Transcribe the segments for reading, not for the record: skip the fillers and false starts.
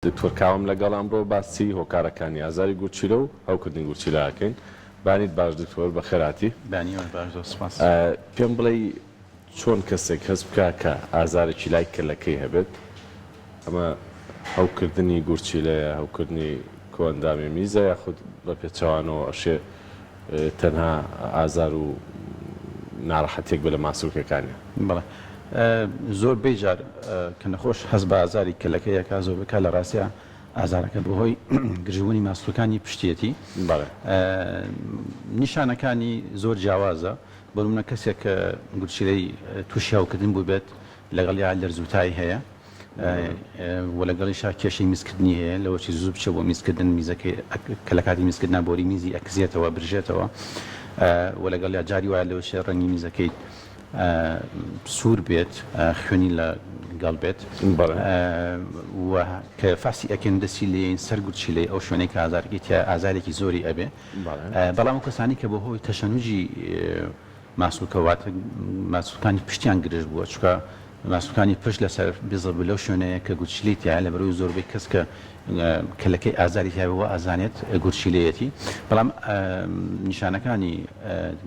دکتۆر کاوم لەگەڵ ئەمڕۆ باسی هۆکارەکانی ئازاری گورچیلە و هەوکردنی گورچیلەکەین. بانیت باش دکتۆر بە خێراتی. پێم بڵێ چۆن کەسێک هەست بکە کە ئازارێکی لای کەلەکەی هەبێت، ئەمە هەوکردنی گورچیلەیە، هەوکردنی کۆئەندامی میزە، یاخود بە پێچەوانەوە ئەشێ تەنها ئازار و ناڕەحەتێک بە لە ماسوولکەکانیە؟ بەڵێ زۆر بێجار کە نەخۆش هەست بە ئازاری کەلەکەیەکە زۆر بکە لە ڕاستیە ئازارەکە بەهۆی گرژبوونی ماسوولەکانی پشتیەتی. نیشانەکانی زۆر جیاوازە. بۆ نمونە کەسێک کە گورچیلەی تووشی هەوکردن بوو بێت لەگەڵ یا لەرزوتایی هەیە و لەگەڵیشا کێشەی میزکردنی هەیە، لەوەی زوو بچە بۆ میزکردن، میزەکەی کە لە کاتی میزکردنا بۆری میزی ئەکزێتەوە برژێتەوە، و لەگەڵ یا جاری وایە لەوەشێ ڕەنگی میزەکەی سوور بێت، خوێنی لە گەڵ بێت و کە فاسی ئەکەن دەستی لێ سەر گورچیلەی ئەو شوێنەی کە ئازارەکەی تیا ئازارێکی زۆری ئەبێ. بەڵام ئەو کەسانی کە بەهۆی تەشەنوجی ماسوولکەواتە ماسوولەکانی پشتیان گرژ بووە، چونکە ماسوولەکانی پشت لەسەر بزە لەو شوێنەیە کە گورچیلەی تیا لە بەرەوەی زۆربەی کەس کە کەلەکەی ئازاری تیاوە ئازانێت گورچیلەیەتی. بەڵام نیشانەکانی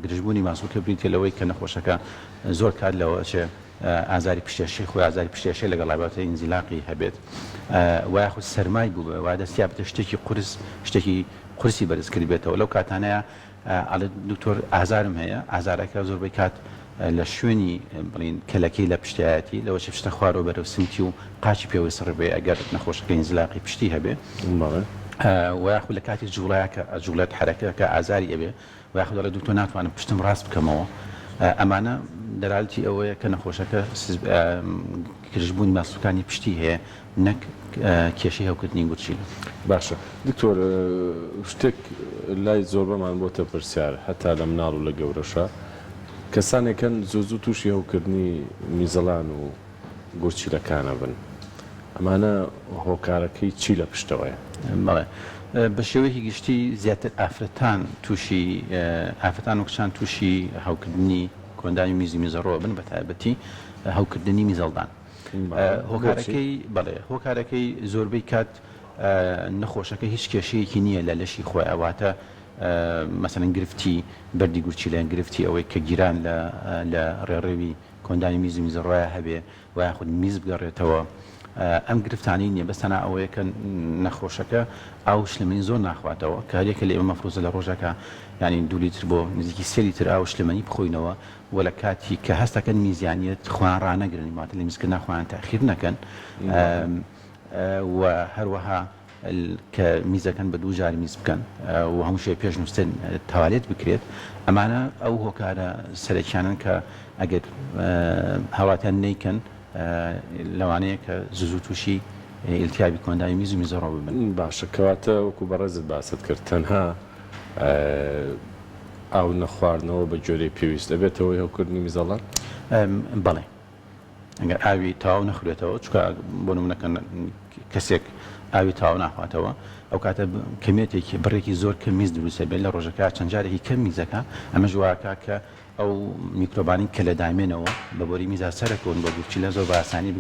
گرژبوونی ماسوولکە بریتە لەوەی کە نەخۆشەکە زۆر کات لەوە چێ ئازاری پشتێشەی خۆی ئازاری پشتێشەی لەگەڵ رابطەی ئینزیلاقی هەبێت، و یاخود سەرمای بوو وا دەستیا بتە شتێکی قورس، شتێکی قورسی بەرز کرد بێتەوە. لەو کاتانەیە ئەڵێ دکتۆر ئازارم هەیە، ئازارەکە زۆربەی کات لە شوێنی بڵین کەلەکەی لە پشتایەتی لەوە چ پشتە خوارەوە بەرەو سمتی و قاچی پێوەی سڕ بێ ئەگەر نەخۆشەکە ئینزیلاقی پشتی هەبێ، و یاخود لە کاتی جوڵایەکە جوڵەت حرەکەکە ئازاری ئەبێ، و یاخود دەڵێ دکتۆر ناتوانم پشتم ڕاست بکەمەوە. ئەمانە دەرالتی ئەوەیە کە نەخۆشەکە گرژبوونی ماسوولەکانی پشتی هەیە، نەک کێشەی هەوکردنی گورچیلە. باشە دکتۆر، شتێک لای زۆر بەمان بۆتە پرسیار هەتا لە مناڵ و لە گەورەشە، کەسانێکن زوو تووشی هەوکردنی میزەڵان و گورچیلەکانە بن، ئەمانە هۆکارەکەی چی لە پشتەوەیە؟ بەڵێ بە شێوەیەکی گشتی زیاتر ئافرەتان تووشی ئافرەتان و کچان تووشی هەوکردنی کۆندامی میزی میزەڕۆ بن، بە تایبەتی هەوکردنی میزەڵدان. هۆکارەکەی بەڵێ هۆکارەکەی زۆربەی کات نەخۆشەکە هیچ کێشەیەکی نییە لە لەشی خۆی، ئەواتە مەسەڵەن گرفتی بەردی گورچیلەیان، گرفتی ئەوەی کە گیران لە ڕێڕێوی کۆندامی میزی میزەڕۆیە هەبێ و یاخود میز بگەڕێتەوە. ئەم گرفتانی نییە، بەستانە ئەوەیە کە نەخۆشەکە ئاو شلمەنی زۆر ناخواتەوە، کە هەرێکە لە ئێمە مەفرۆزە لە ڕۆژەکە ینی 2 لیتر بۆ نزیکی 3 لیتر ئاو شلمەنی بخۆینەوە، و لە کاتی کە هەستەکەن میزیانیت خوان ڕانەگرن، واتە لە میزکردنا خوان تاخیر نەکەن، و هەروەها کە میزەکەن بە 2 جار میز بکەن و هەموو شێ پێش نووسن تاوالێت بکرێت. ئەمانە ئەو هۆکارە سەرەکیانن کە ئەگەر هەوڵاتیان نیکەن لەوانەیە کە زوو تووشی ئیلتیابی کۆندامی میز و میزەڕۆ ببن. باشە، کەواتە وەکو بەڕێزت باست کرد تەنها ئاو نەخواردنەوە بە جۆرەی پێویست دەبێتەوەی هەوکردنی میزەڵان؟ بەڵێ ئەگەر ئاوی تاو نەخورێتەوە، چکە بۆ نمونەکە کەسێک ئاوی تاو ناخواتەوە، ئەو کاتە کەمێتێکی بڕێکی زۆر کە میز دروستە بێت لە ڕۆژەکە چەند جارێکی کەم میزەکە، ئەمە ژواکە کە ئەو میکرۆبانی کە لە دامێنەوە بە بۆری میزا سەرەکەون بە گورچیلە زۆر بە ئاسانی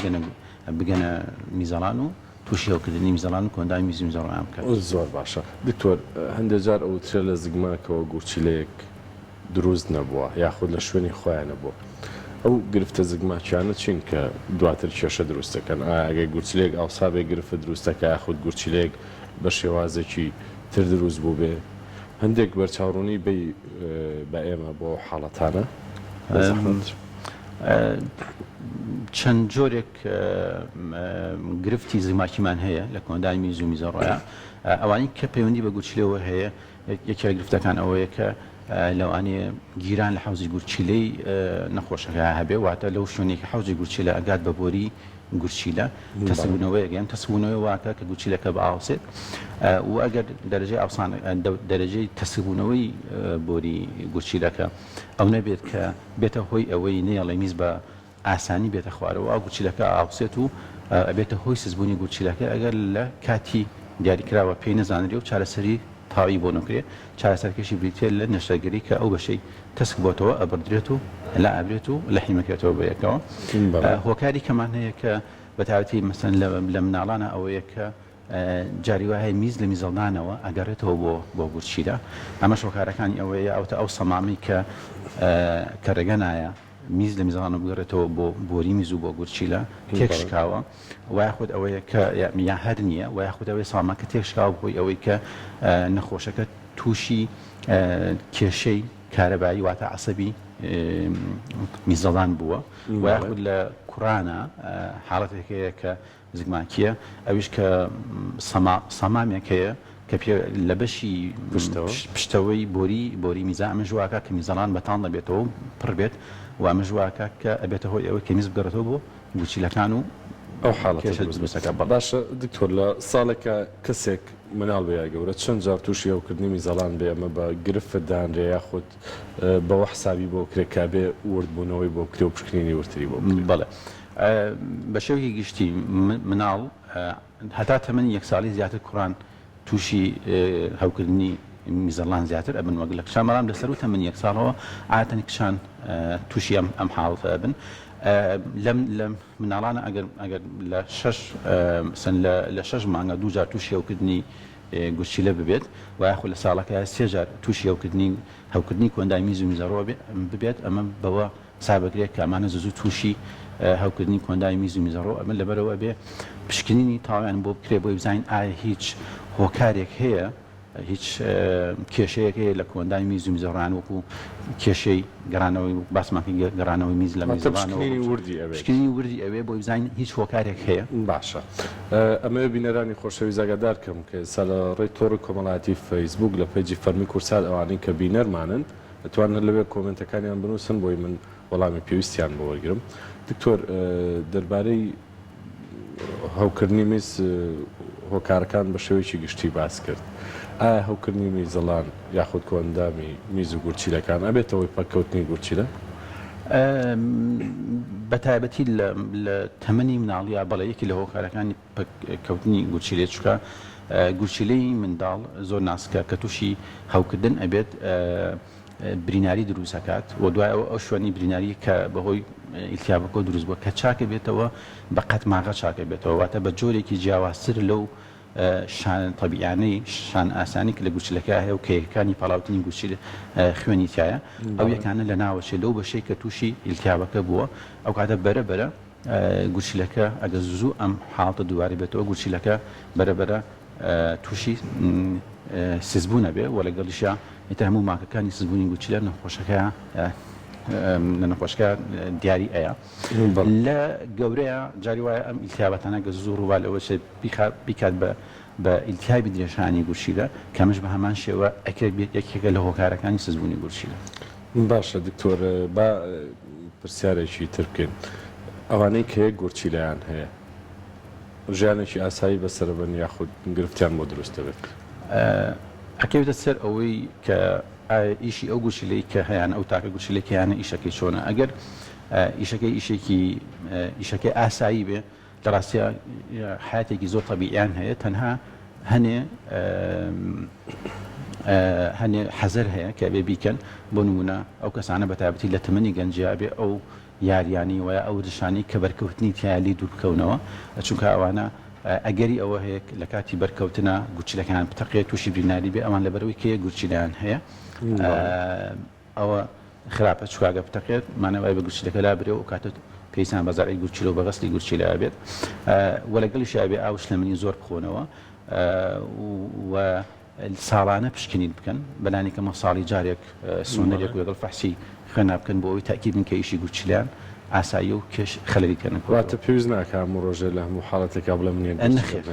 بگەنە میزەڵان و تووشی هەوکردنی میزەڵان و کۆندامی میزی میزەڕۆیان بکات. زۆر باشە دکتۆر، هەندێک جار ئەوترێ لە زگماکەوە گورچیلەیەک دروست نەبووە یاخود لە شوێنی خۆیان نەبووە، ئەو گرفتە زگماکیانە چین کە دواتر کێشە دروستەکەن؟ ئەگەر گورچیلەیەک ئاوسابێک گرفت دروستەکە یاخود گورچیلەیەک بە شێوازێکی تر دروست بوو بێ، هەندێک بەرچاوڕوونی بە ئێمە بۆ حاڵەتانە؟ چەند جۆرێک گرفتی زگماکیمان هەیە لە کۆندامی میز و میزەڕۆیە، ئەوانی کە پەیوەندی بە گورچیلەوە هەیە. یەکێک لە گرفتەکان ئەوەیە کە لەوانەیە گیران لە حوزی گورچیلەی نەخۆشەکە هەبێ، واتە لەو شوێنێکی حوزی گورچیلە ئەگات بە بۆری گورچیلە تەسبوونەوەی گەیان تەسبوونەوەی واکە کە گورچیلەکە بە ئاوسێت، و ئەگەر دەرەجەی ئاوسان دەرەجەی تەسبوونەوەی بۆری گورچیلەکە ئەو نەبێت کە بێتە هۆی ئەوەی نێڵێ میز بە ئاسانی بێتە خوارەوە، ئەو گورچیلەکە ئاوسێت و ئەبێتە هۆی سزبوونی گورچیلەکە ئەگەر لە کاتی دیاریکراوە پێی نەزانرێ و چارەسەری تاوی بۆ نکرێت، چارەسەرکەشی بریتێ لە نەشتەرگەری کە ئەو بەشەی تەسک بۆتەوە ئەبردرێت و لا ئەبرێت و لە حیمەکێتەوە بە یەکەوە. هۆکاری کەمان هەیە کە بە تایبەتی مەسەن لە مناڵانە ئەوەیە کە جاری وایە میز لە میزەڵدانەوە ئەگەڕێتەوە بۆ گورچیلە ئەمە شۆکارەکانی ئەوەیە ئەو سەمامی کە ڕێگە نایە میز لە میزانە بگەڕێتەوە بۆ بۆری میز و بۆ گورچیلە تێکشکاوە وایخود ئەوەیە کە یا هەر نییە وایخود ئەوەی ساماکە تێکشکاوە بۆی ئەوەی کە نەخۆشەکە تووشی کێشەی کارەبایی واتە عەسەبی میزەڵان بووە وایخود لە کوڕانە حاڵەتێکەیە کە زگماکیە ئەویش کە سەمامێک هەیە کە لە بەشی پشتەوەی بۆری میزە ئەمە ژواکە کە میزەڵان بەتان دەبێتەوە پڕ بێت و ئەمە ژواکە کە ئەبێتە هۆی ئەوەی کە میز بگەڕێتەوە بۆ گوچیلەکان و ئەو حاڵەتێشە دروستەکە باشە دکتۆر لە ساڵێکە کەسێک مناڵ بەیە گەورە چەند جار تووشی ئەوکردنی میزەڵان بێ ئەمە بە گرفت دانرێ یاخود بەوە حسابی بۆ کرێکا بێ وردبوونەوەی بۆ کرێ و پشکنینی ورتری بۆ بەڵێ بە شێوەیەکی گشتی مناڵ هەتا تەمەنی 1 ساڵی زیاتر کوڕان تووشی هەوکردنی میزەڵان زیاتر ئەبن وەک لە کشان بەڵام لەسەر و تەمەنی 1 ساڵەوە عادەتەن کشان تووشی ئەم حاڵەتە ئەبن لە مناڵانە ئەگەر لە 6 مانگە 2 جار تووشی هەوکردنی گورچیلە ببێت و یاخود لە ساڵەکە 3 جار تووشی هەوکردنی کۆندای میز و میزەڕۆ ببێت ئەمە بەوە سابەگرێت کە ئەمانە زوو تووشی هەوکردنی کۆندای میز و میزەڕۆ ئەمە لەبەرەوە بێ پشکنینی تاوان بۆ بکرێ بۆی بزانین ئایا هیچ هۆکارێک هەیە هیچ کێشەیەک هەیە لە کۆندای میز و میزەڕان وەکو کێشەی گەڕانەوەی باسماکی گەڕانەوەی میز لە پشکنینی وردی ئەوێ بۆی بزانین هیچ هۆکارێک هەیە باشە ئەمە بینەرانی خۆشەویست ئاگادار کەم کە سا لە ڕێی تۆڕی کۆمەڵایەتی فەیسبوک لە پێیجی فەرمی کورسات ئەوانەی کە بینەرمانن دەتوانن لەوێ کۆمنتەکانیان بنووسن بۆی من وەڵامی پێویستیان بۆ وەرگرم دکتۆر دەربارەی هەوکردنی میز هۆکارەکان بە شێوەیەکی گشتی باس کرد ئایا هەوکردنی میزەڵان یاخود کۆندامی میز و گورچیلەکان ئەبێتەوەی پەککەوتنی گورچیلە بە تایبەتی لە تەمەنی مناڵیە بەڵێ یەکی لە هۆکارەکانی کەوتنی گورچیلێت چکە گورچیلەی منداڵ زۆر ناسکە کە تووشی هەوکردن ئەبێت بریناری دروستەکات و دوای ئەو شوێنی بریناری کە بەهۆی ئیلتیابەکە دروست بووە کە چاکە بێتەوە بە قەتماغە چاکە بێتەوە واتە بە جۆرێکی جیاوازتر لەو شان طبیعانەی شان ئاسانی کە لە گورچیلەکە هەیە و کەیەکانی پاڵاوتنی گورچیل خوێنی تایە ئەو یەکانە لە ناوەچێ لەو بەشەی کە تووشی ئیلتیابەکە بووە ئەو کاتە بەرەبەرە گورچیلەکە ئەگە زوو ئەم حاڵتە دوواری بێتەوە گورچیلەکە بەرەبەرە تووشی سزبوونە بێ و لەگەڵیشە ئیتر هەموو ماکەکانی سزبوونی گورچیلە لە نەخۆشەکە دیاری ئەیە لە گەورەیە جاری وایە ئەم ئیلتیابەتانە گە زوو ڕووبا لەوە بیکات بە ئیلتیابی درێژانی گورچیلە کەمەش بە هەمان شێوە ئەکرێت بێت یەکێکە لە هۆکارەکانی سزبوونی گورچیلە باشە دکتۆر با پرسیارێکی تر بکەین ئەوانەی کە یەک گورچیلەیان هەیە ژیانێکی ئاسایی بەسەربن یاخود گرفتیان بۆ دروستە بێت ئەکەوێتە سەر ئەوەی کە ئیشی ئەو گورچیلەی کە هەیەیان ئەو تاکە گورچیلێکیانە ئیشەکەی چۆنە ئەگەر ئیشەکەی ئاسایی بێ لە ڕاستیە حیاتێکی زۆر طبیعیان هەیە تەنها هەنێ حەزەر هەیە کە بێ بیکەن بۆ نمونە ئەو کەسانە بەتابەتی لە تەمەنی گەنجیا بێ ئەو یاریانی وایە ئەو دشانی کە بەرکەوتنی تیالی دوور بکەونەوە چونکە ئەوانە ئەگەری ئەوە هەیە لە کاتی بەرکەوتنە گورچیلەکان بتەقێت تووشی بریناری بێ ئەوان لەبەرەوەی کەیە گورچیلەیان هەیە ئەوە خراپە چکاگە بتەقێت مانەوای بە گورچیلەکە لا برێ و کاتت پێیسان بەزارعی گورچیلە و بەغەستی گورچیلە بێت و لەگەڵیش بێ ئاوش لە منی زۆر بخۆنەوە و ساڵانە پشکنیت بکەن بەلانی کەمە ساڵی جارێک سۆنەرێک و لەگەڵ فەحسی خوێنا بکەن بۆ ئەوی تاکید بکەن کە ئیشی گورچیلیان ئاسایی و کێش خەلەریکەن واتە پێویست ناکە هەموو ڕۆژێ لە هەموو حاڵەتێکا بڵێ منێ نەخێر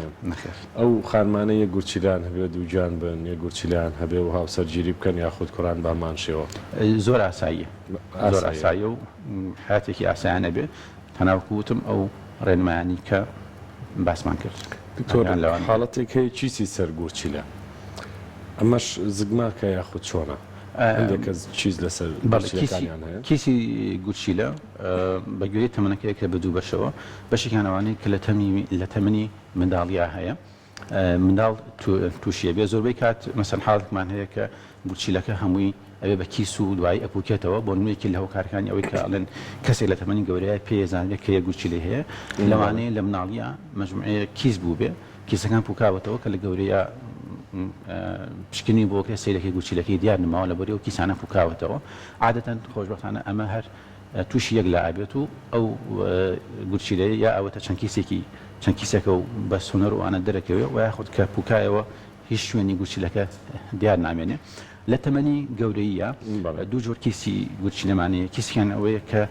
ئەو خانمانە یەک گورچیلان هەبێ دووجان بن یەک گورچیلیان هەبێ و هاوسەرگیری بکەن یاخود کۆران بامانشێەوە زۆر ئاساییە زۆر ئاساییە و حیاتێکی ئاسایانە بێ تەناوەکو وتم ئەو ڕێنمایانی کە باسمان کرد دکتۆر حاڵەتێک هەیە چیسی سەر گورچیلە ئەمەش زگماکە یاخود چۆنە چیز لەسەر کیسی گورچیلە بە گوێی تەمەنەکەی کە بە دوو بەشەوە بەشێکانەوانەی کە لە تەمەنی منداڵیا هەیە منداڵ تووشیە بێ زۆربەی کات مەسەن حاڵێکمان هەیە کە گورچیلەکە هەمووی ئەوێ بە کیس و دوایی ئەپوکێتەوە بۆ نمونەیەکی لە هۆکارەکانی ئەوەی کە ئەڵێن کەسێک لە تەمەنی گەورەیە پێزانێت کە یە گورچیلە هەیە لەوانەیە لە مناڵیە مەجموعەیە کیس بوو بێ کیسەکان پوکاوەتەوە کە لە گەورەیە پشکنی بۆ کە سیرەکەی گوچیلەکەی دیار نماوە لە بەرەوە کیسانە پوکاوەتەوە عادەتەن خۆشبەختانە ئەمە هەر تووشی یەک لە ئابێت و ئەو گوچیلەیە یا ئەوەتە چەند کیسێکە و بە سونەر وانە دەرەکەوێ و یاخود کە پوکایەوە هیچ شوێنی گوچیلەکە دیار نامێنێ لە تەمەنی گەورەیە دوو جۆر کیسی گوچیلەمانەیە کیسیان ئەوەیە کە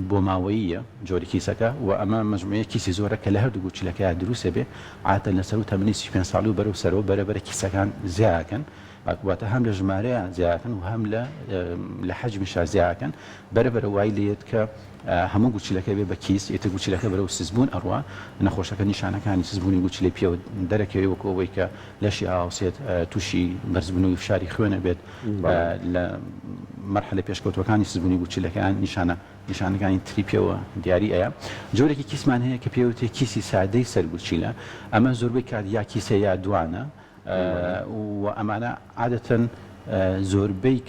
بۆ ماوەیە جۆری کیسەکە و ئەمە مەجموعەیە کیسی زۆرە کە لە هەردوو گوچیلەکە دروستە بێ عادەتە لەسەر و تەمەنی 35 ساڵی و بەرەو سەرەوە بەرەبەرە کیسەکان زیاکەن واتە هەم لە ژمارەیە زیاکەن و هەم لە حەجمیشا زیاکەن بەرەبەرە وای لێت کە هەموو گوچیلەکە بێ بە کیس ئێتە گوچیلەکە بەرەو سزبوون ئەڕوا نەخۆشەکە نیشانەکانی سزبوونی گوچیلەی پێوە دەرەکەوێ وەکەوەی کە لەشی ئاوسێت تووشی بەرزبوون و فشاری خوێنە بێت لە مەرحلە پێشکەوتوەکانی سزبوونی گوچیلەکان نیشانەکانی تری پێوە دیاری ئەیە جۆرێکی کیسمان هەیە کە پێوتێ کیسی سادەی سەرگوچیلە ئەمە زۆربەی کات یا کیسە یا دوانە و ئەمانە عادەتەن زۆربەی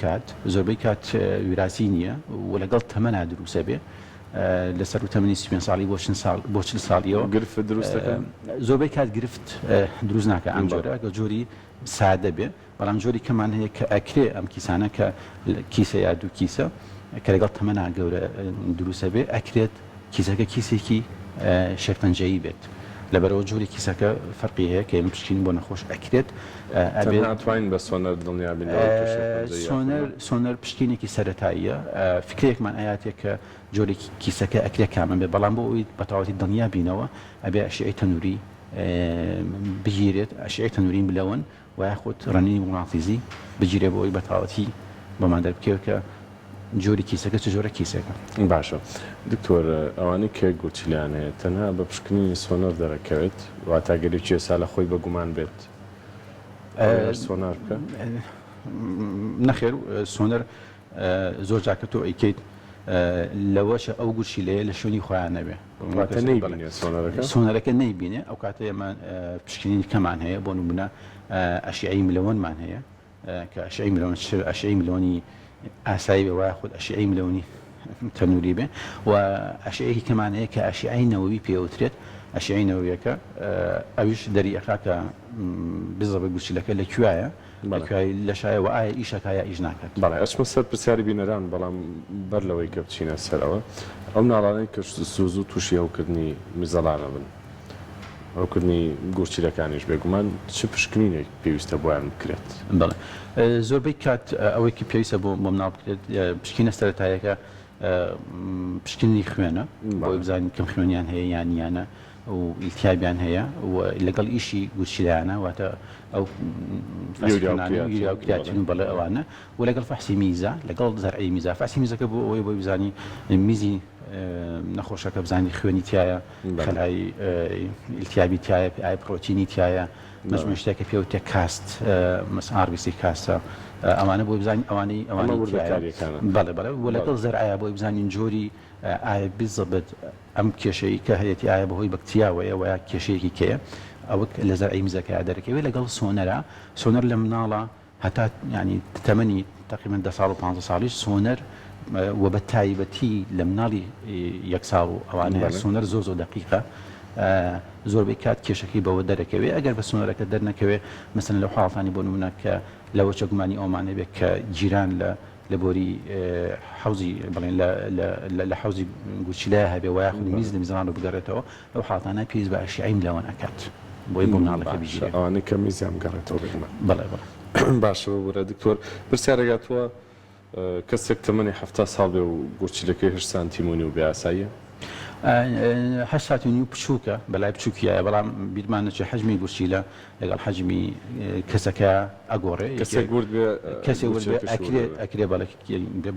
کات ویراسی نییە و لەگەڵ تەمەنا دروستە بێ لەسەر و تەمەنی 35 ساڵی بۆ 40 ساڵیەوە گرفت دروستەکە زۆربەی کات گرفت دروست ناکە ئەم جۆرە کە جۆری سادە بێ بەڵام جۆری کەمان هەیە کە ئەکرێ ئەم کیسانە کە کیسە یا دوو کیسە کە لەگەڵ تەمەنا گەورە دروستە بێ ئەکرێت کیسەکە کیسێکی شێرپەنجەیی بێت لەبەرەوە جۆری کیسەکە فەرقی هەیە کە ئێمە پشکین بۆ نەخۆش ئەکرێت ناتوانین بە سۆنەر دڵنیا بین سۆنەر پشکینێکی سەرەتاییە فکرێکمان ئاياتێک کە جۆرێکی کیسەکە ئەکرێ کامە بێ بەڵام بۆ ئەوی بەتەواوەتی دڵنیا بینەوە ئەبێ ئەشعەی تەنووری بگیرێت ئەشعەی تەنوورین بلەون و یاخود ڕەنینی مغناطیزی بگیرێ بۆ ئەوی بەتەواوەتی بۆمان دەربکەوە کە جۆری کیسەکە چ جۆرە کیسەکە باشە دکتۆر ئەوانەی کە گوچیلیان هەیە تەنها بە پشکنینی سۆنەر دەرەکەوێت واتاگەری چێسا لە خۆی بە گومان بێت سۆنار بکە نەخێر سۆنەر زۆر جاکەتۆ ئەیکەیت لەوەشە ئەو گوچیلەیە لە شوێنی خۆیان نەبێ سۆنەرەکە نەیبینێ ئەو کاتە ئێمە پشکنینی کەمان هەیە بۆ نمونە ئەشیعەی ملەوەنمان هەیە کە ئەشیعەی ملەوەنی ئاسایی بێ وایە خۆت ئەشیعەی ملەوەنی تەنووری بێ و ئەشیعەیەکی کەمان هەیە کە ئەشیعەی نەوەوی پێوترێت ئەشیعەی نەوەویەکە ئەویش دەریەکە کە بزەبە گوچیلەکە لەکوایە لەشایە و ئایا ئیشەکە یا ئیش ناکات بەڵێ ئەچمە سەر پرسیاری بینەران بەڵام بەر لەوەی کە بچینە سەرەوە ئەو ناڵانەی کە سوز و تووشی هەوکردنی میزەڵانە بن هەوکردنی گوچیلەکانیش بێگومان چ پشکنینێک پێویستە بۆیان بکرێت بەڵێ زۆربەی کات ئەوەی کە پێویستە بۆ مناڵ بکرێت پشکینە سەرەتاییەکە پشکنی خوێنە بۆی بزانین کەم خوێنیان هەیە یانیانە و ئیلتیابیان هەیە و لەگەڵ ئیشی گوچیلانە واتە ئەو یوریاکراتین و بەڵێ ئەوانە و لەگەڵ فەحسی میزە لەگەڵ زەرعی میزە فەحسی میزەکە بۆ ئەوەی بۆی بزانی میزی نەخۆشەکە بزانی خوێنی تایە خەلای ئیلتیابی تایە ئای پرۆتینی تایە مەجموعە شتێکە پێوتێ کاست مەسەڵەن ئاربیسی کاستە ئەوانە بۆی بزانین ئەوانەی بەڵێ بەڵێ و لەگەڵ زەرعایە بۆی بزانین جۆری ئایا بیزەبێت ئەم کێشەی کە هەیەی ئایا بەهۆی بەکتریاوەیە و یا کێشەیەکی کەیە ئەوە لە زەرعی میزەکە دەرەکەوێت لەگەڵ سۆنەر لە مناڵە هەتا ینی تەمەنی تقریبا 10 ساڵ و 15 ساڵیش سۆنەر و بە تایبەتی لە مناڵی 1 ساڵ و ئەوانەیە سۆنەر زۆر دقیقە زۆربەی کات کێشەکەی بەوە دەرەکەوێ ئەگەر بە سۆنەرەکە دەرنەکەوێ مەسەن لەو حاڵەتانی بۆ نمونە کە لەوە چەگومانی ئەومانە بێت کە جیران لە بۆری حوزی بڵێن لە حوزی گوچیلای هەبێ و یاخود میز لە میزان ڕوو بگەڕێتەوە ئەو حاڵەتانە پێویست بە ئەشیعەی ملەوەن ئەکات بۆی بۆ مناڵەکە بگیرێت ئەوانەی کە میزیان بگەڕێتەوە بێمە بەڵێ باشەوە وەرە دکتۆر پرسیارەگاتووە کەسێک تەمەنی 70 ساڵ بێ و گوچیلەکەی 8 سانتیمۆنی و بێ ئاساییە 8 سانتیمۆنی بچووکە بەلای بچووکیایە بەڵام بیرمانە چ حەجمی گوچیلە لەگەڵ حەجمی کەسەکە ئەگۆڕێ کەسێک ئەکرێ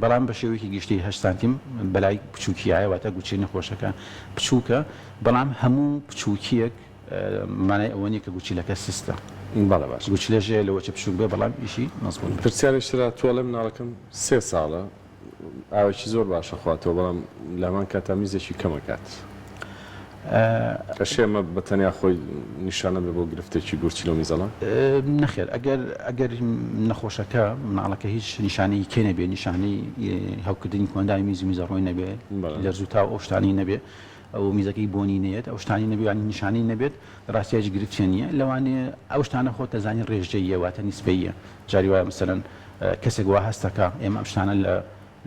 بەڵام بە شێوەیەکی گشتی 8 سانتیم بەلای بچووکیایە واتە گوچی نەخۆشەکە بچووکە بەڵام هەموو بچووکیەک مانای ئەوە نیە کە گوچیلەکە سستە بەڵێ باش گوچیلەژێ لەوەچە بچووک بێ بەڵام ئیشی مەزبوط پرسیارێکترا تۆ لە مناڵەکەم 3 ساڵە ئاوێکی زۆر باشە خواتەوە بەڵام لامان کاتا میزێکی کەمەکات ئەشێمە بەتەنیا خۆی نیشانە بێ بۆ گرفتێکی گورچیلە و میزەڵان نەخێر ئەگەر نەخۆشەکە مناڵەکە هیچ نیشانەی کێ نەبێ نیشانەی هەوکردنی کۆندای میزەڕۆی نەبێ لەرزوو تا ئەو شتانی نەبێ ئەو میزەکەی بۆنی نێت ئەو شتانی نەبیوانی نیشانی نەبێت ڕاستیاش گرفتیان نیە لەوانەیە ئەو شتانە خۆت دەزانین ڕێژەیە واتە نیسبەیە جاری وایە مثلەن کەسێک وا هەستەکە ئێمە ئەم شتانە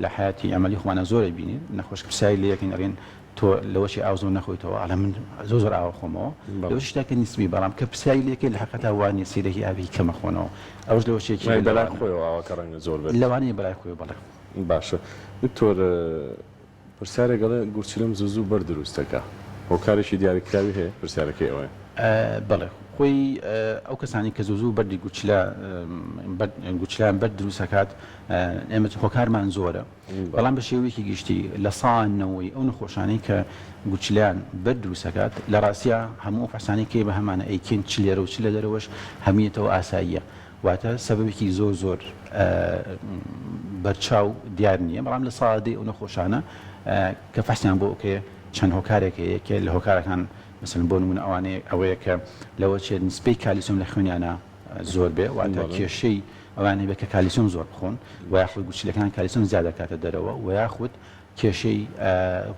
لە حیاتی ئەمەلی خۆمانە زۆرە بینین نەخۆش پرسیاری لە یەکین ئەڵێن تۆ لەوەشی ئاو زۆر نەخۆیتەوە ئەڵێ من زۆر ئاوا خۆمەوە لەوە شتاکە نیسبی بەڵام کە پرسیاری لە یەکێ لە حەقەتا وانە سیرەکی ئاوی کەمە خۆنەوە ئەوش لەوەشێکی بەلای خۆیەوە ئاوەکە ڕەنگە زۆر بێت لەوانەیە بەلای خۆی بەڵێ باشە دکتۆر پرسیارێک گەڵێ گورچلم زوو بەر دروستەکە هۆکارێکی دیاریکراوی هەیە پرسیارەکەی ئەوەیە بەڵێ خۆی ئەو کەسانی کە زوو بەردی گوچلان بەر دروستەکات ئێمە هۆکارمان زۆرە بەڵام بە شێوەیەکی گشتی لە ساڵنەوەی ئەو نەخۆشانەی کە گوچلیان بەر دروستەکات لە ڕاستیە هەموو فەرسانی کێ بە هەمانە ئەیکین چ لێرە و چ لە دەرەوەش هەمیێتەوە ئاساییە واتە سەبەبێکی زۆر بەرچاو دیار نییە بەڵام لە ساڵدەی ئەو نەخۆشانە کە فەرسیان بۆ ئۆکێ چەند هۆکارێک یەکێ لە هۆکارەکان مثلا بۆ نمونە ئەوانەیە ئەوەیە کە لەوە چێت نسبەی کالیسیۆم لە خوێنیانە زۆر بێ واتە کێشەی ئەوانەیە بێ کە کالیسیۆم زۆر بخۆن و یاخود گوچلەکان کالیسیۆم زیادە کاتە دەرەوە و یاخود کێشەی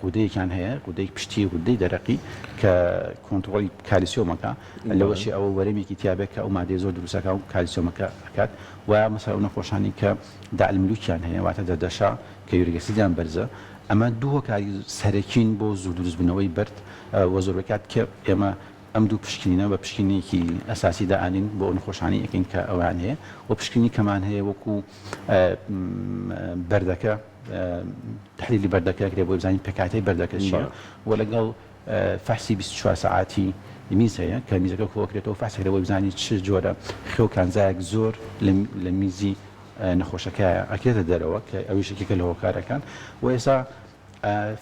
غودەیەکیان هەیە غودەی پشتی غودەی دەرەقی کە کۆنتڕۆلی کالیسیۆمەکە لەوەشی ئەوە وەرەمێکی تیابێت کە ئەو مادەی زۆر دروستەکە و کالیسیۆمەکە ئەکات و مەسەڵەن ئەو نەخۆشانی کە داعلملوکیان هەیە واتە دەردەشا کە یوریک ئەسیدیان بەرزە ئەمە دوو هۆکاری سەرەکین بۆ زوو دروستبوونەوەی بەرد وە زۆربکات کە ئێمە ئەم دوو پشکنینە بە پشکنێکی ئەساسی داعانین بۆ نەخۆشانی یەکین کە ئەوان هەیە و پشکنی کەمان هەیە وەکو بەردەکە تحلیلی بەردەکە کرێ بۆ بزانین پێکاتەی بەردەکە چیە و لەگەڵ فەحسی 24 ساعاتی میز هەیە کە میزەکە کۆکرێتەوە فەحسەکرێ بۆ بزانین چ جۆرە خێو کانزایەک زۆر لە میزی نەخۆشەکە ئەکرێتە دەرەوە کە ئەویشێکێکە لە هۆکارەکان و ئێستا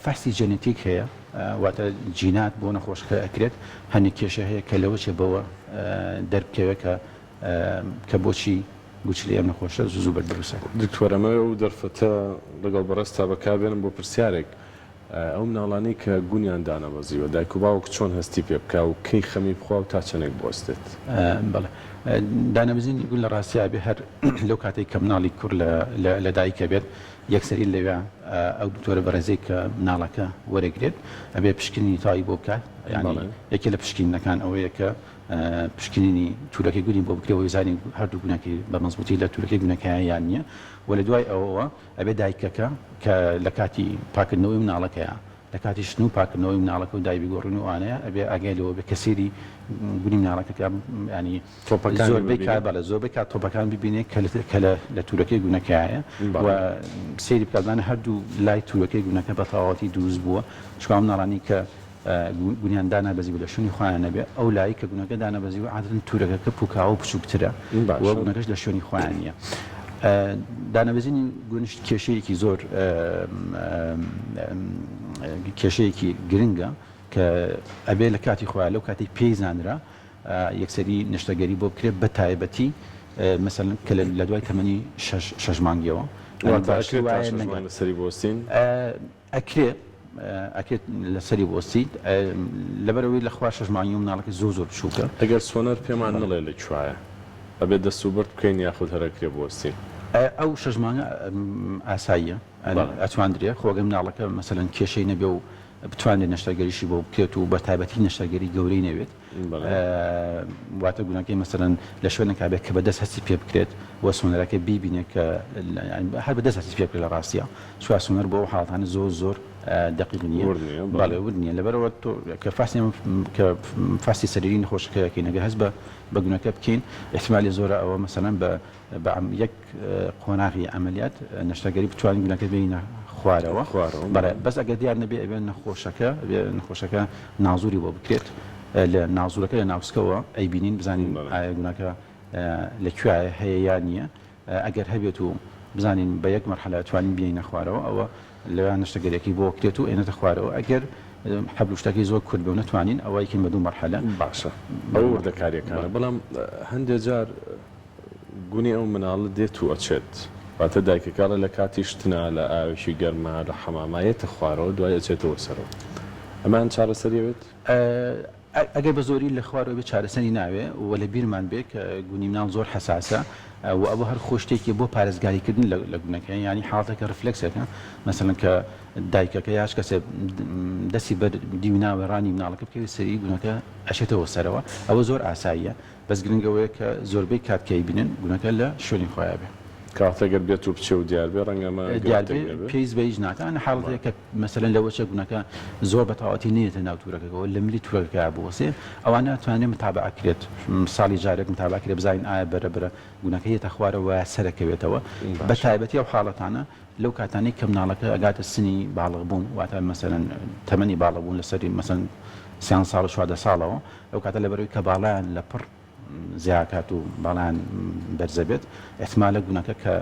فەرسی جەنێتیک هەیە واتە جینات بۆ نەخۆشەکە ئەکرێت هەنێک کێشە هەیە کە لەوە چێ بەوە دەربکەوێت کە بۆچی گوچلی ئەم نەخۆشە زوو بەردروستە دکتۆرەمە و دەرفەتە لەگەڵ بەڕستا بەکاربێنم بۆ پرسیارێک ئەو مناڵانەی کە گونیان دانەبەزیوە دایک و باوک چۆن هەستی پێ بکە و کەی خەمی بخوا و تا چەندێک بوەستێت بەڵێ دانەبزینی گون لە ڕاستیا بێ هەر لەو کاتێک کە مناڵی کوڕ لە دایکە بێت یەکسەری لەوێ ئەو دکتۆرە بەڕێزەی کە مناڵەکە وەرەگرێت ئەبێ پشکنینی تاوی بۆ بکات یعنی یەکێ لە پشکینەکان ئەوەیە کە پشکنینی تورەکەی گونی بۆ بکرێەوە زانانی هەردوو گونەکەی بە مەزبوطی لە تورەکەی گونەکەیان یان نییە و لە دوای ئەوەوە ئەبێ دایکەکە کە لە کاتی پاکردنەوەی مناڵەکەیە لە کاتی شتن و پاکردنەوەی مناڵەکە و دای بگۆڕن و وانەیە ئەبێ ئاگای بە کەسێری گونی مناڵەکە ینی زۆربەی کار بەڵە زۆربەی کات تۆپەکان ببینێت کە لە تورەکەی گونەکەیە و سەیری بکاتانە هەردوو لای تورەکەی گونەکە بە تەواوەتی دروست بووە چکام مناڵانی کە گونیان دانابەزی بە لە شوێنی خۆیان نەبێ ئەو لای کە گونەکە دانەبەزی و عادەتەن تورەکەکە پوکاوە و بچووکترە و گونەکەش لە شوێنی خۆیان نییە دانەبەزینی گونشت کێشەیەکی زۆر کێشەیەکی گرنگە کە ئەبێ لە کاتی خۆیان لەو کاتی پێی زانرا یەکسەری نیشتەگەری بۆ بکرێت بە تایبەتی مثلەن کە لە دوای تەمەنی 6 مانگیەوە لەسەری بۆستین ئەکرێت لەسەری بۆستیت لەبەرەوەی لەخوا 6 مانگی و مناڵەکە زۆر بچووکە ئەگەر سۆنەر پێمان نڵێ لەکوایە ئەبێت دەستوبرد بکەین یاخود هەرەکرێ بۆستی ئەو 6 مانگە ئاساییە ئەتواندرێ خۆگە مناڵەکە مەسەلەن کێشەی نەبێ و بتوانێت نەشتەگەریشی بۆ بکرێت و بە تایبەتی نەشتەگەری گەورەی نەوێت واتە گوناکەی مەسەلەن لە شوێنێکا بێت کە بەدەست هەستی پێ بکرێت وە سۆنەرەکە بیبینێت کە هەر بەدەست هەستی پێ بکرێت لە ڕاستیە چوا سۆنەر بۆ حاڵەتانە زۆر دقیق نییە باڵێ ورد نییە لەبەرەوە کە فاسی سەریری نەخۆشەکەیەکەین ئەگەر هەست بە گونەکە بکەین احتمالی زۆرە ئەوە مەسەلەن بە یەک قۆناغی ئەمەلیات نەشتەگەری بتوانین گونەکە بینە خوارەوە بەس ئەگەر دیار نەبێ ئەبێ نەخۆشەکە نازوری بۆ بکرێت لە نازورەکە لە ناوسکەوە ئەیبینین بزانین ئایا گونەکە لەکوێیە هەیە یان نییە ئەگەر هەبێت و بزانین بە یەک مەرحەلە توانین بینە خوارەوە ئەوە لەوان نەشتەگەرێکی بۆ بکرێت و ئێنێتە خوارەوە ئەگەر حەبلوشتەکەی زۆر کورد بێ و نەتوانین ئەوە یەکین بە دوو مەرحەلە باشە ئەو وردەکاریەکانە بەڵام هەندێک جار گونی ئەو مناڵە دێت و ئەچێت واتە دایکەکەڵە لە کاتی شتنا لە ئاوێکی گەرما لە حەمامایەتە خوارەوە دوای ئەچێتەوە سەرەوە ئەمان چارەسەریەوێت ئەگەر بە زۆری لە خوارەوە بێ چارەسەری ناوێ و لە بیرمان بێ کە گونی مناڵ زۆر حساسە و ئەوە هەر خۆشتێکی بۆ پارێزگاریکردن لە گونەکە ینی حاڵەتێکە ڕفلکسێکە مثلەن کە دایکەکە یاش کەسێ دەستی بەر دیوناوە ڕانی مناڵەکە بکەوێت سەری گونەکە ئەشێتەوە سەرەوە ئەوە زۆر ئاساییە بەس گرنگەوەیە کە زۆربەی کاتکەی بینن گونەکە لە شوێنی خۆیان بێ کاتەگەر بێت و بچێ و دیار بێ ڕەنگەمە پێیز بەیج ناکەن حاڵەتەیە کە مەسەلەن لەوەچە گونەکە زۆر بەتەواتی نێتە ناو تورەکەەوە لە ملی تورەکە بوەسێ ئەوانە توانێت متابعکرێت ساڵی جارێک متابعکرێت بزانین ئایا بەرەبرە گونەکە هێتە خوارەوە سەرەکەوێتەوە بە تایبەتی ئەو حاڵەتانە لەو کاتانی کە مناڵەکە ئەگاتە سنی باڵغ بوون واتە مەسەلەن تەمەنی باڵغ بوون لەسەری مەسەن 3 ساڵ 14 ساڵەوە ئەو کاتە لەبەرەوەی کە باڵیان لە پڕ زیاکات و باڵیان بەرزە بێت احتمالە گونەکە کە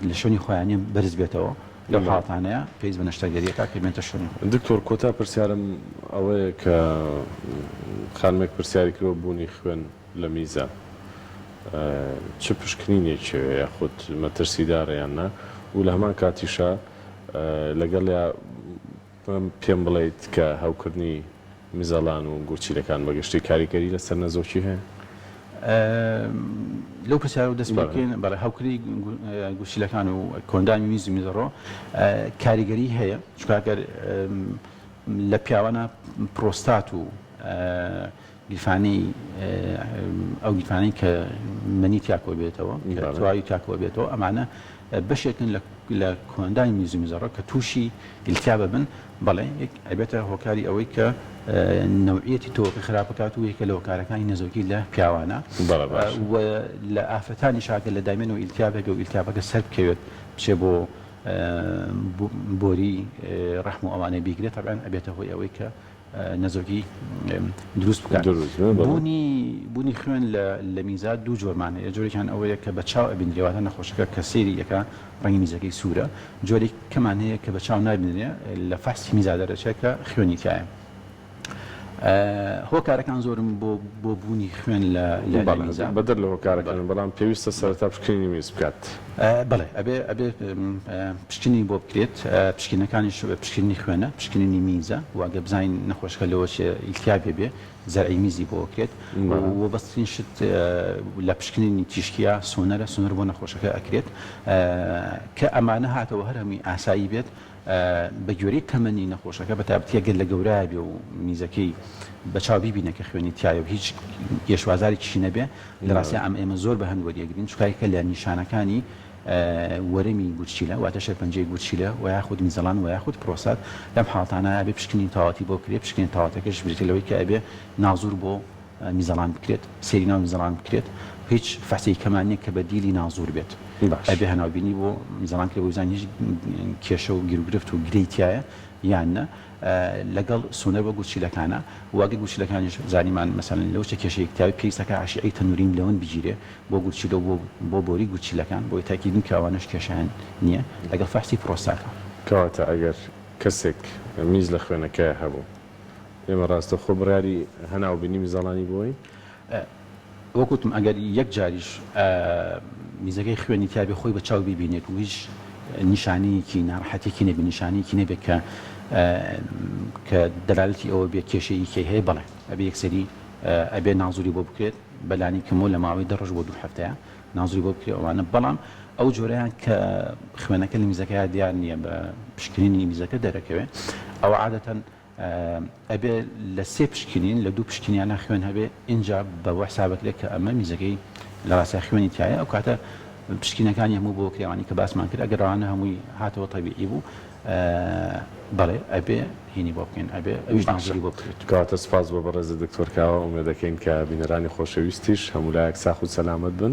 لە شوێنی خۆیانە بەرز بێتەوە لەو حاڵەتانەیە پێویست بە نەشتەگەریەکە کە بێنتە شوێنی دکتۆر کۆتا پرسیارم ئەوەیە کە خانمێک پرسیاری کرۆ بوونی خوێن لە میزە چ پشکنینێکی یاخود مەترسیدارەیان نا و لە هەمان کاتیشە لەگەڵ پێم بڵێیت کە هەوکردنی میزەڵان و گورچیلەکان بەگشتی کاریگەری لەسەر نەزۆکی هەیە لەو پرسیارە دەست بکەین بەڵێ هەوکردی گورچیلەکان و کۆندانی میز و میزەڕۆ کاریگەری هەیە چکاگەر لە پیاوانە پرۆستات و گیرفانەی ئەو گیرفانەی کە مەنی تیاکۆ بێتەوە تەواوی تاکۆ بێتەوە ئەمانە بەشێکن لە کۆندانی میز و میزەڕۆ کە تووشی ئیلتیابە بن بەڵێ ئەبێتە هۆکاری ئەوەی کە نەوعیەتی تۆقی خراپەکات و یەکە لە هۆکارەکانی نەزۆکی لە پیاوانە و لە ئافرەتانی شاکە لە دامێن و ئیلتیابێکە و ئیلتیابەکە سەر بکەوێت بچێ بۆ بۆری ڕەحم و ئەوانەی بیگرێت طبعاً ئەبێتە هۆی ئەوەی کە نەزۆکی دروست بکات بوونی خوێن لە میزات دوو جۆرمان هەیە جۆرێکیان ئەوەیە کە بە چاو ئەبینرێواتە نەخۆشەکە کە سێری یەکە ڕەنگی میزەکەی سوورە جۆرێک کەمان هەیە کە بە چاو نابینرێ لە فەحسی میزا دەرەچێت کە خوێنی تایە هۆکارەکان زۆرم بۆ بوونی خوێن لە میزە بەدەر لە هۆکارەکان بەڵام پێویستە سەرەتا پشکنینی میز بکات بەڵێ ئەبێ پشکنی بۆ بکرێت پشکنەکانیش پشکنی خوێنە پشکنینی میزە واگە بزانین نەخۆشەکە لەوەشێ ئیلتیابێ بێ زەرعی میزی بۆ بکرێت و بەستین شت لە پشکنینی تیشکیا سۆنەرە سۆنەر بۆ نەخۆشەکە ئەکرێت کە ئەمانە هاتەوە هەر هەمووی ئاسایی بێت بە گوێرەی تەمەنی نەخۆشەکە بە تایبەتی ئەگەر لە گەورای بێ و میزەکەی بە چاو بیبینە کە خوێنی تایە و هیچ گێشوازارێکی نەبێ لە ڕاستی ئێمە زۆر بە هەند وەریەگرین چکایکە لە نیشانەکانی وەرەمی گوچیلە واتە شەرپەنجەی گوچیلە و یاخود میزەڵان و یاخود پرۆسات لەم حاڵەتانە ئەبێ پشکنی تەواتی بۆ بکرێت پشکنی تەواتەکەش بریتە لەوەی کە ئەبێ نازور بۆ میزەڵان بکرێت سێری ناو میزەڵان بکرێت هیچ فەحسی کەمانیە کە بە دیلی نازور بێت ئەبێ هەناوبینی بۆ میزەڵان کرێ بۆ بزانین هیچ کێشە و گیرگرفت و گرەیتایە یان نە لەگەڵ سۆنەر بە گوچیلەکانە واگە گوچیلەکانیش زانیمان مەسەلەن لەو چە کێشەیەک تاوی پێویستەکە عاشعی تەنوریم لەوەن بگیرێ بۆ گوچیلە بۆ بۆری گوچیلەکان بۆی تاکیدن کە ئەوانەش کێشیان نییە لەگەڵ فەحسی پرۆستاتە کەواتە ئەگەر کەسێک میز لە خوێنەکە هەبوو ئێمە ڕاستە خۆ بڕیاری هەناوبینی میزەڵانی بۆی وەکوتم ئەگەر یەک جاریش میزەکەی خوێنی تیابێ خۆی بە چاو ببینێت و هیچ نیشانەیەکی ناڕەحەتێکی نەبێ نیشانەیەکی نەبێ کە دەلالەتی ئەوە بێ کێشەیەکی هەیە بەڵێ ئەبێ یەکسەری ئەبێ نازوری بۆ بکرێت بەلانی کەمۆ لە ماوەی 10 ڕۆژ بۆ 2 هەفتەیە نازوری بۆ بکرێت ئەوانە بەڵام ئەو جۆرەیان کە خوێنەکە لە میزەکەیان دیار نییە بە پشکنینی میزەکە دەرەکەوێت ئەو عادەتەن ئەبێ لە 3 پشکنین لە 2 پشکنیانە خوێن هەبێ اینجا بەوە حسابەکرێت کە ئەمە میزەکەی لە ڕاستە خوێنی تایە ئەو کاتە پشکنەکانی هەموو بۆ کراوانی کە باسمان کرد ئەگەر ئەوانە هەمووی هاتەوە تەبیعی بوو بەڵێ ئەبێ هینی بۆ بکەین ئەبێ ئەویش نازوری بۆ بکرێت کەواتە سپاس بۆ بەڕێز دکتۆر کاوە ئومێدەکەین کە بینەرانی خۆشەویستیش هەموو لایەک ساخ و سەلامەت بن